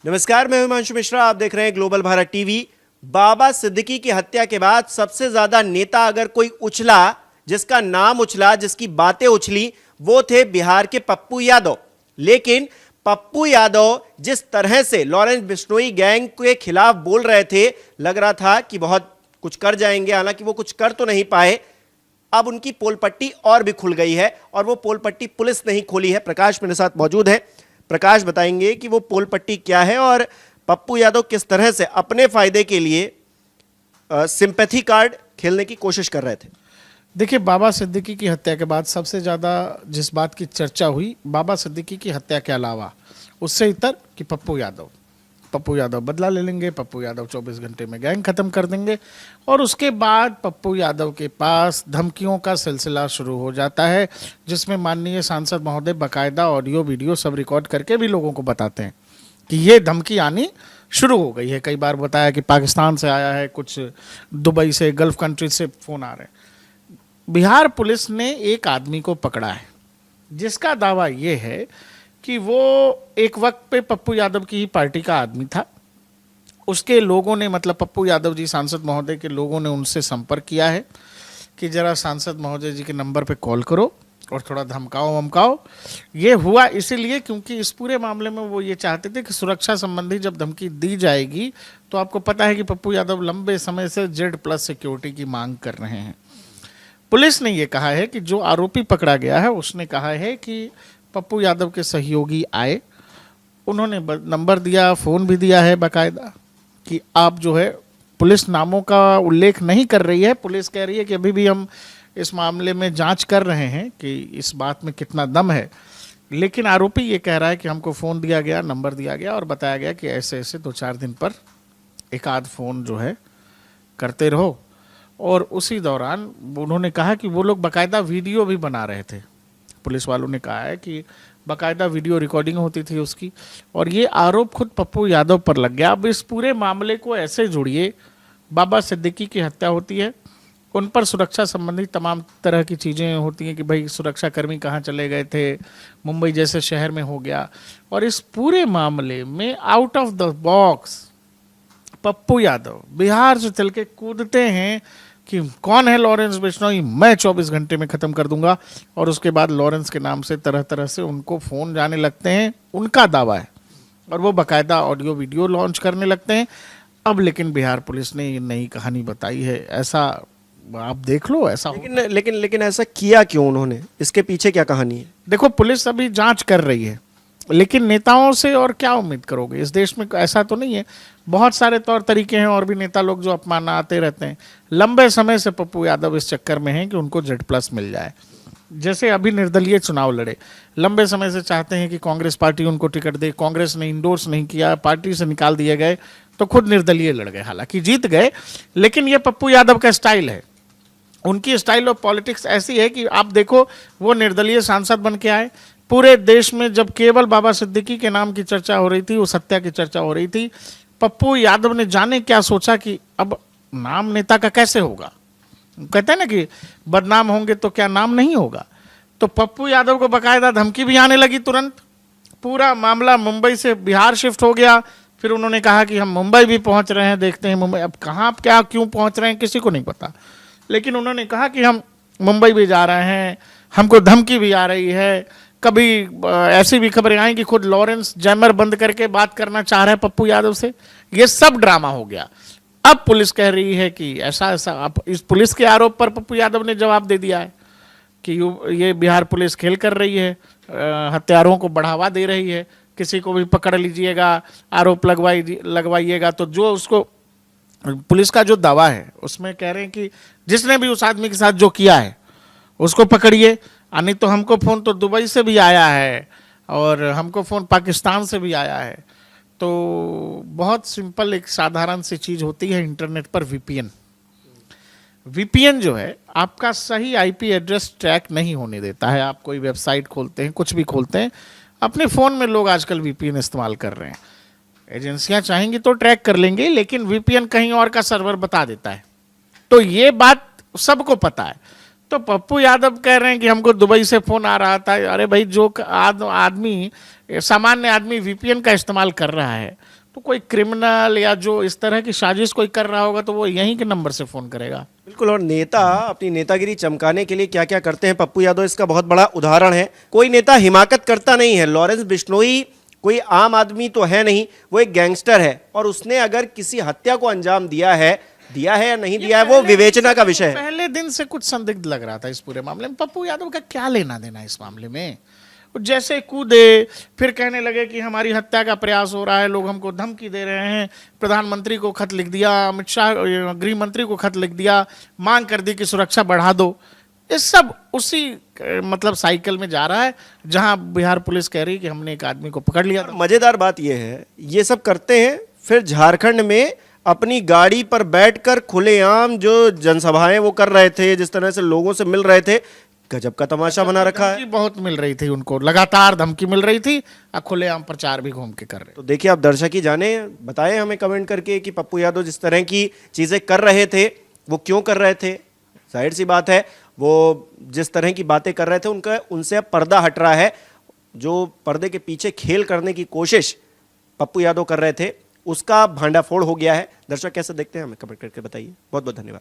नमस्कार, मैं हिमांशु मिश्रा। आप देख रहे हैं ग्लोबल भारत टीवी। बाबा सिद्दीकी की हत्या के बाद सबसे ज्यादा नेता अगर कोई उछला, जिसका नाम उछला, जिसकी बातें उछली, वो थे बिहार के पप्पू यादव। लेकिन पप्पू यादव जिस तरह से लॉरेंस बिश्नोई गैंग के खिलाफ बोल रहे थे, लग रहा था कि बहुत कुछ कर जाएंगे। हालांकि वो कुछ कर तो नहीं पाए। अब उनकी पोल पट्टी और भी खुल गई है, और वो पोल पट्टी पुलिस नहीं खोली है। प्रकाश मेरे साथ मौजूद है। प्रकाश बताएंगे कि वो पोल पट्टी क्या है और पप्पू यादव किस तरह से अपने फायदे के लिए सिंपैथी कार्ड खेलने की कोशिश कर रहे थे। देखिए, बाबा सिद्दीकी की हत्या के बाद सबसे ज़्यादा जिस बात की चर्चा हुई, बाबा सिद्दीकी की हत्या के अलावा उससे इतर कि पप्पू यादव बदला ले लेंगे, पप्पू यादव 24 घंटे में गैंग खत्म कर देंगे। और उसके बाद पप्पू यादव के पास धमकियों का सिलसिला शुरू हो जाता है, जिसमें माननीय सांसद महोदय बाकायदा ऑडियो वीडियो सब रिकॉर्ड करके भी लोगों को बताते हैं कि ये धमकी आनी शुरू हो गई है। कई बार बताया कि पाकिस्तान से आया है, कुछ दुबई से, गल्फ कंट्री से फ़ोन आ रहे हैं। बिहार पुलिस ने एक आदमी को पकड़ा है जिसका दावा ये है कि वो एक वक्त पे पप्पू यादव की ही पार्टी का आदमी था। उसके लोगों ने, मतलब पप्पू यादव जी सांसद महोदय के लोगों ने उनसे संपर्क किया है कि जरा सांसद महोदय जी के नंबर पे कॉल करो और थोड़ा धमकाओ वमकाओ। ये हुआ इसीलिए क्योंकि इस पूरे मामले में वो ये चाहते थे कि सुरक्षा संबंधी जब धमकी दी जाएगी, तो आपको पता है कि पप्पू यादव लंबे समय से Z+ सिक्योरिटी की मांग कर रहे हैं। पुलिस ने ये कहा है कि जो आरोपी पकड़ा गया है उसने कहा है कि पप्पू यादव के सहयोगी आए, उन्होंने नंबर दिया, फ़ोन भी दिया है बाकायदा कि आप जो है, पुलिस नामों का उल्लेख नहीं कर रही है। पुलिस कह रही है कि अभी भी हम इस मामले में जांच कर रहे हैं कि इस बात में कितना दम है। लेकिन आरोपी ये कह रहा है कि हमको फ़ोन दिया गया, नंबर दिया गया और बताया गया कि ऐसे ऐसे 2-4 दिन पर एक आध फ़ोन जो है करते रहो। और उसी दौरान उन्होंने कहा कि वो लोग बाकायदा वीडियो भी बना रहे थे। पुलिस वालों ने कहा है कि बाकायदा वीडियो रिकॉर्डिंग होती थी उसकी, और ये आरोप खुद पप्पू यादव पर लग गया। अब इस पूरे मामले को ऐसे जोड़िए, बाबा सिद्दीकी की हत्या होती है, उन पर सुरक्षा संबंधी तमाम तरह की चीज़ें होती हैं कि भाई सुरक्षा कर्मी कहाँ चले गए थे, मुंबई जैसे शहर में हो गया। और इस पूरे मामले में out of the box Pappu Yadav Bihar से चल के कूदते हैं कि कौन है लॉरेंस बिश्नोई, मैं 24 घंटे में ख़त्म कर दूंगा। और उसके बाद लॉरेंस के नाम से तरह तरह से उनको फ़ोन जाने लगते हैं, उनका दावा है, और वो बाकायदा ऑडियो वीडियो लॉन्च करने लगते हैं। अब लेकिन बिहार पुलिस ने ये नई कहानी बताई है, ऐसा आप देख लो। ऐसा लेकिन ऐसा किया क्यों उन्होंने? इसके पीछे क्या कहानी है? देखो, पुलिस अभी जांच कर रही है, लेकिन नेताओं से और क्या उम्मीद करोगे? इस देश में ऐसा तो नहीं है, बहुत सारे तौर तरीके हैं और भी नेता लोग जो अपमानाते रहते हैं। लंबे समय से पप्पू यादव इस चक्कर में हैं कि उनको Z+ मिल जाए। जैसे अभी निर्दलीय चुनाव लड़े, लंबे समय से चाहते हैं कि कांग्रेस पार्टी उनको टिकट दे, कांग्रेस ने इंडोर्स नहीं किया, पार्टी से निकाल दिए गए, तो खुद निर्दलीय लड़ गए, हालांकि जीत गए। लेकिन ये पप्पू यादव का स्टाइल है, उनकी स्टाइल ऑफ पॉलिटिक्स ऐसी है कि आप देखो, वो निर्दलीय सांसद बन के आए। पूरे देश में जब केवल बाबा सिद्दीकी के नाम की चर्चा हो रही थी, उस हत्या की चर्चा हो रही थी, पप्पू यादव ने जाने क्या सोचा कि अब नाम नेता का कैसे होगा। कहते हैं ना कि बदनाम होंगे तो क्या नाम नहीं होगा। तो पप्पू यादव को बाकायदा धमकी भी आने लगी तुरंत। पूरा मामला मुंबई से बिहार शिफ्ट हो गया। फिर उन्होंने कहा कि हम मुंबई भी पहुंच रहे हैं, देखते हैं मुंबई। अब कहाँ क्या क्यों पहुंच रहे हैं किसी को नहीं पता, लेकिन उन्होंने कहा कि हम मुंबई भी जा रहे हैं, हमको धमकी भी आ रही है। कभी ऐसी भी खबरें आई कि खुद लॉरेंस जैमर बंद करके बात करना चाह रहे हैं पप्पू यादव से। ये सब ड्रामा हो गया। अब पुलिस कह रही है कि ऐसा ऐसा। अब इस पुलिस के आरोप पर पप्पू यादव ने जवाब दे दिया है कि ये बिहार पुलिस खेल कर रही है, हत्यारों को बढ़ावा दे रही है, किसी को भी पकड़ लीजिएगा, आरोप लगवाइएगा। तो जो उसको पुलिस का जो दावा है उसमें कह रहे हैं कि जिसने भी उस आदमी के साथ जो किया है उसको पकड़िए। नहीं तो हमको फ़ोन तो दुबई से भी आया है और हमको फ़ोन पाकिस्तान से भी आया है। तो बहुत सिंपल एक साधारण सी चीज़ होती है इंटरनेट पर वीपीएन जो है, आपका सही आईपी एड्रेस ट्रैक नहीं होने देता है। आप कोई वेबसाइट खोलते हैं, कुछ भी खोलते हैं, अपने फ़ोन में लोग आजकल वीपीएन इस्तेमाल कर रहे हैं। एजेंसियां चाहेंगी तो ट्रैक कर लेंगे, लेकिन वीपीएन कहीं और का सर्वर बता देता है। तो ये बात सबको पता है। तो पप्पू यादव कह रहे हैं कि हमको दुबई से फोन आ रहा था। अरे भाई, जो आदमी सामान्य आदमी वीपीएन का इस्तेमाल कर रहा है, तो कोई क्रिमिनल या जो इस तरह की साजिश कोई कर रहा होगा तो वो यहीं के नंबर से फोन करेगा। बिल्कुल। और नेता अपनी नेतागिरी चमकाने के लिए क्या क्या करते हैं, पप्पू यादव इसका बहुत बड़ा उदाहरण है। कोई नेता हिमाकत करता नहीं है। लॉरेंस बिश्नोई कोई आम आदमी तो है नहीं, वो एक गैंगस्टर है, और उसने अगर किसी हत्या को अंजाम दिया है या नहीं दिया है, वो विवेचना का विषय है। पहले दिन से कुछ संदिग्ध लग रहा था इस पूरे मामले में। पप्पू यादव का क्या लेना देना इस मामले में? वो जैसे कूदे, फिर कहने लगे कि हमारी हत्या का प्रयास हो रहा है, लोग हमको धमकी दे रहे हैं, प्रधानमंत्री को खत लिख दिया, अमित शाह गृह मंत्री को खत लिख दिया, मांग कर दी कि सुरक्षा बढ़ा दो। ये सब उसी मतलब साइकिल में जा रहा है जहां बिहार पुलिस कह रही कि हमने एक आदमी को पकड़ लिया था। मजेदार बात यह है, ये सब करते हैं, फिर झारखंड में अपनी गाड़ी पर बैठकर खुलेआम जो जनसभाएं वो कर रहे थे, जिस तरह से लोगों से मिल रहे थे, गजब का तमाशा बना रखा है। बहुत मिल रही थी उनको, लगातार धमकी मिल रही थी, और खुलेआम प्रचार भी घूम के कर रहे। तो देखिए, आप दर्शक ही जाने, बताएं हमें कमेंट करके कि पप्पू यादव जिस तरह की चीजें कर रहे थे वो क्यों कर रहे थे। जाहिर सी बात है, वो जिस तरह की बातें कर रहे थे उनसे अब पर्दा हट रहा है। जो पर्दे के पीछे खेल करने की कोशिश पप्पू यादव कर रहे थे, उसका भांडाफोड़ हो गया है। दर्शक कैसे देखते हैं हमें कमेंट करके बताइए। बहुत बहुत धन्यवाद।